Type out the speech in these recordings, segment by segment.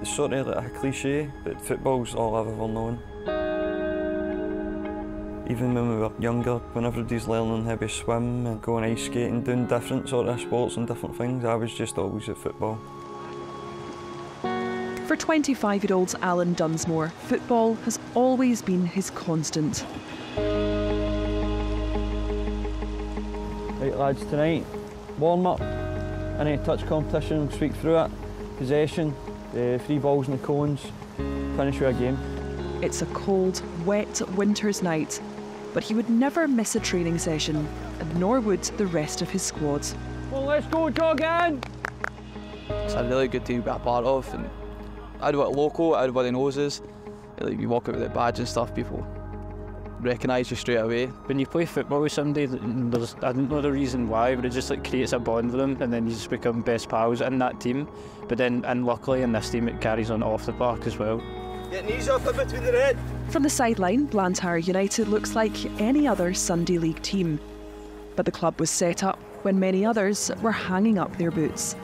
It's sort of like a cliche, but football's all I've ever known. Even when we were younger, when everybody's learning how to swim and going ice skating, doing different sort of sports and different things, I was just always at football. For 25-year-old Alan Dunsmore, football has always been his constant. Right lads, tonight, warm up, any touch competition, sweep through it, possession, 3 balls in the cones, finish with a game. It's a cold, wet winter's night, but he would never miss a training session, and nor would the rest of his squad. Well, let's go jogging! It's a really good team to be a part of, and everybody local, everybody knows us. Like, you walk out with the badge and stuff, people recognise you straight away. When you play football with somebody, I don't know the reason why, but it just like creates a bond with them, and then you just become best pals in that team. But then, and luckily in this team, it carries on off the park as well. Get knees up in between the red. From the sideline, Blantyre United looks like any other Sunday League team. But the club was set up when many others were hanging up their boots.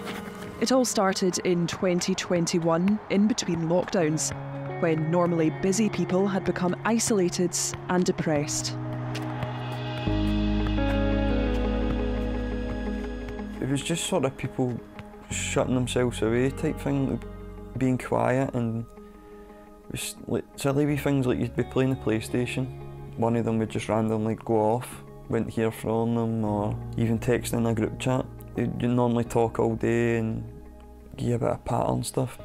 It all started in 2021, in between lockdowns, when normally busy people had become isolated and depressed. It was just sort of people shutting themselves away type thing, being quiet, and it was like silly wee things like you'd be playing the PlayStation. One of them would just randomly go off, wouldn't hear from them, or even texting in a group chat. You normally talk all day and give a bit of pat and stuff,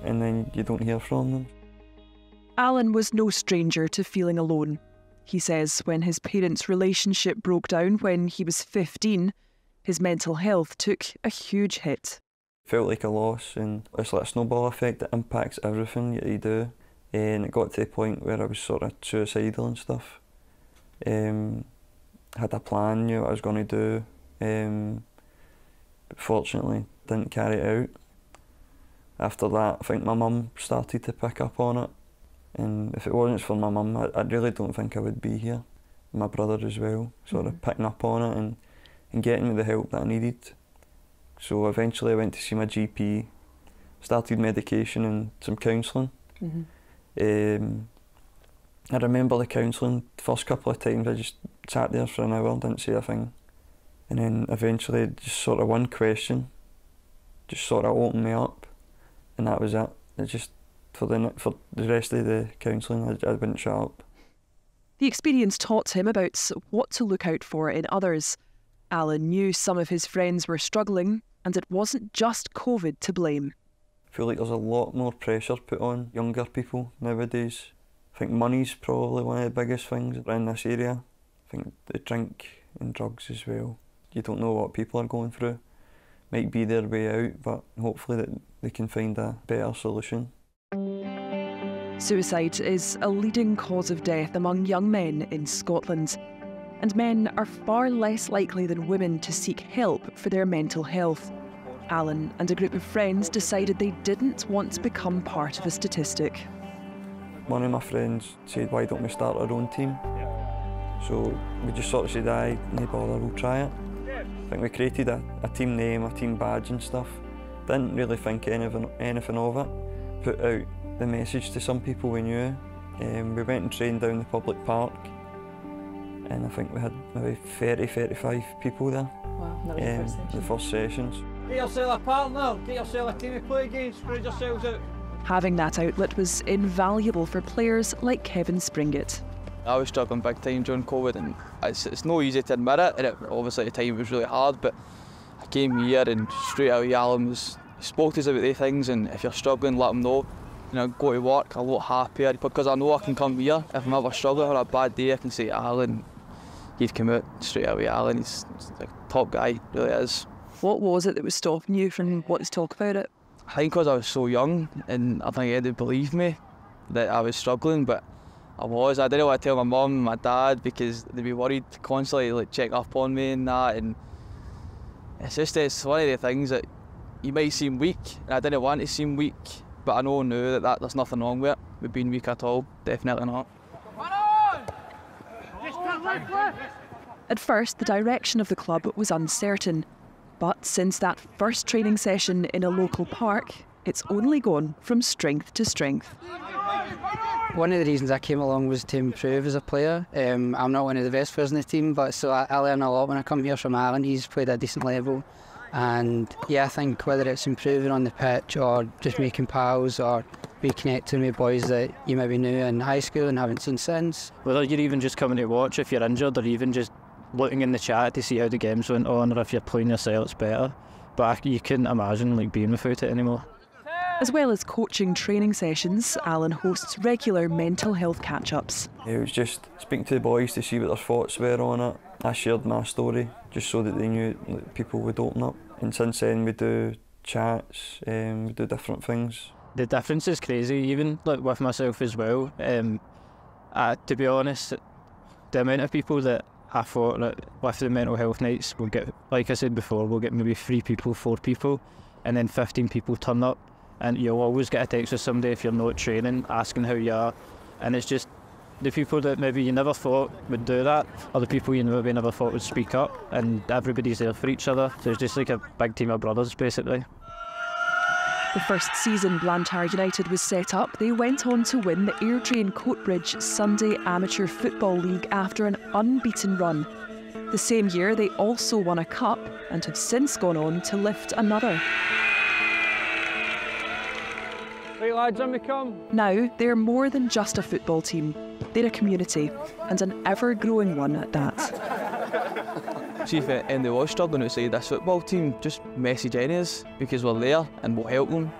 and then you don't hear from them. Alan was no stranger to feeling alone. He says when his parents' relationship broke down when he was 15, his mental health took a huge hit. Felt like a loss, and it's like a snowball effect that impacts everything that you do. And it got to the point where I was sort of suicidal and stuff. Had a plan, knew what I was going to do, but fortunately didn't carry it out. After that, I think my mum started to pick up on it, and if it wasn't for my mum, I really don't think I would be here. My brother as well, sort of picking up on it and getting me the help that I needed. So eventually I went to see my GP, started medication and some counselling. I remember the counselling, the first couple of times I just sat there for an hour, didn't say a thing. And then eventually just sort of one question just sort of opened me up, and that was it. It just, for the rest of the counselling, I wouldn't shut up. The experience taught him about what to look out for in others. Alan knew some of his friends were struggling, and it wasn't just COVID to blame. I feel like there's a lot more pressure put on younger people nowadays. I think money's probably one of the biggest things around this area. I think the drink and drugs as well. You don't know what people are going through. Might be their way out, but hopefully that they can find a better solution. Suicide is a leading cause of death among young men in Scotland, and men are far less likely than women to seek help for their mental health. Alan and a group of friends decided they didn't want to become part of a statistic. One of my friends said, why don't we start our own team? So we just sort of said, aye, no bother, we'll try it. I think we created a team name, a team badge and stuff. Didn't really think anything of it. Put out the message to some people we knew. We went and trained down the public park, and I think we had maybe 30-35 people there. Wow, that was the first sessions. Get yourself a partner, get yourself a team to play against, spread yourselves out. Having that outlet was invaluable for players like Kevin Springett. I was struggling big time during COVID, and it's no easy to admit it, and obviously at the time it was really hard, but I came here and straight away Alan spoke to us about these things, and if you're struggling, let him know. You know, go to work a lot happier, because I know I can come here. If I'm ever struggling or a bad day, I can say to Alan, he'd come out straight away. Alan, he's a top guy, really is. What was it that was stopping you from wanting to talk about it? I think because I was so young, and I think anybody believed me that I was struggling, but I didn't want to tell my mum and my dad because they'd be worried constantly, like check up on me and that, and it's one of the things that you might seem weak, and I didn't want to seem weak, but I know now that there's nothing wrong with being weak at all, definitely not. At first, the direction of the club was uncertain, but since that first training session in a local park, it's only gone from strength to strength. One of the reasons I came along was to improve as a player. I'm not one of the best players in the team, but so I learn a lot when I come here from Alan. He's played at a decent level. And yeah, I think whether it's improving on the pitch or just making pals or reconnecting with boys that you maybe knew in high school and haven't seen since. Whether you're even just coming to watch if you're injured or even just looking in the chat to see how the games went on or if you're playing yourself, it's better. But you couldn't imagine being without it anymore. As well as coaching training sessions, Alan hosts regular mental health catch-ups. It was just speaking to the boys to see what their thoughts were on it. I shared my story just so that they knew that people would open up. And since then we do chats, we do different things. The difference is crazy, even with myself as well. To be honest, the amount of people that I thought with the mental health nights, we'll get, like I said before, we'll get maybe 3 people, 4 people, and then 15 people turn up. And you'll always get a text with somebody if you're not training, asking how you are. And it's just the people that maybe you never thought would do that, or the people you maybe never thought would speak up, and everybody's there for each other. So it's just like a big team of brothers, basically. The first season Blantyre United was set up, they went on to win the Airdrie Coatbridge Sunday Amateur Football League after an unbeaten run. The same year they also won a cup and have since gone on to lift another. Right lads, in we come. Now they're more than just a football team. They're a community, and an ever-growing one at that. See if anybody was struggling outside this football team, just message any of us because we're there and we'll help them.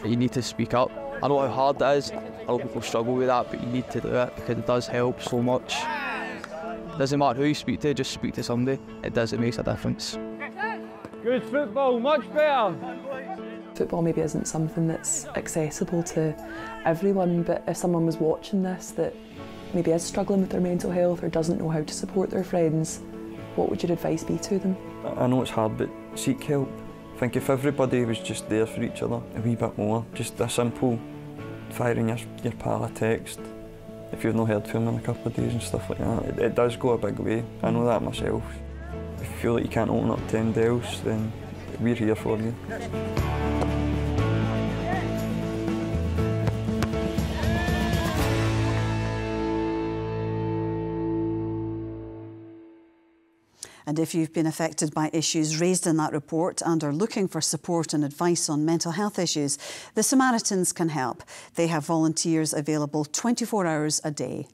You need to speak up. I know how hard that is. A lot of people struggle with that, but you need to do it because it does help so much. It doesn't matter who you speak to, just speak to somebody. It makes a difference. Good football, much better. Football maybe isn't something that's accessible to everyone, but if someone was watching this that maybe is struggling with their mental health or doesn't know how to support their friends, what would your advice be to them? I know it's hard, but seek help. I think if everybody was just there for each other a wee bit more, just a simple firing your pal a text, if you've not heard from them in a couple of days and stuff like that, it does go a big way. I know that myself. If you feel like you can't open up to anybody else, then we're here for you. And if you've been affected by issues raised in that report and are looking for support and advice on mental health issues, the Samaritans can help. They have volunteers available 24 hours a day.